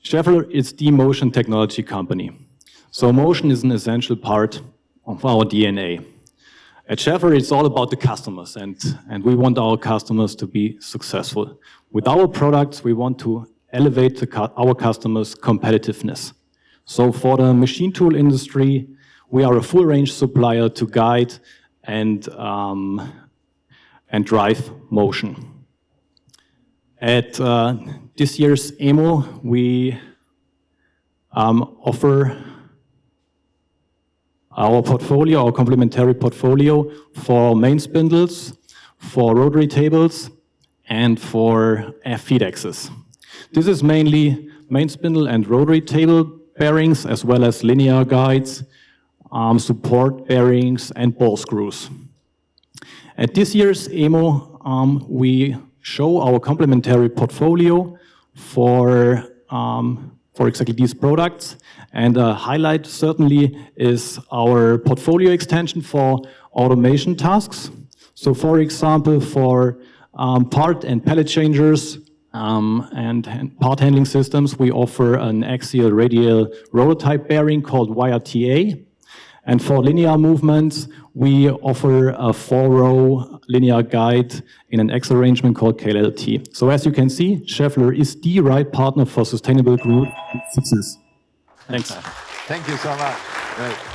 Schaeffler is the motion technology company. So motion is an essential part of our DNA. At Schaeffler, it's all about the customers, and we want our customers to be successful. With our products, we want to elevate our customers' competitiveness. So for the machine tool industry, we are a full range supplier to guide and drive motion. At this year's EMO, we offer our portfolio, our complementary portfolio for main spindles, for rotary tables, and for feed axes. This is mainly main spindle and rotary table bearings, as well as linear guides, support bearings, and ball screws. At this year's EMO, we show our complementary portfolio for exactly these products. And a highlight certainly is our portfolio extension for automation tasks. So for example, for part and pallet changers and part handling systems, we offer an axial radial roller type bearing called YRTA. And for linear movements, we offer a 4-row linear guide in an X arrangement called KLLT. So as you can see, Schaeffler is the right partner for sustainable growth and success. Thanks. Thank you so much. Great.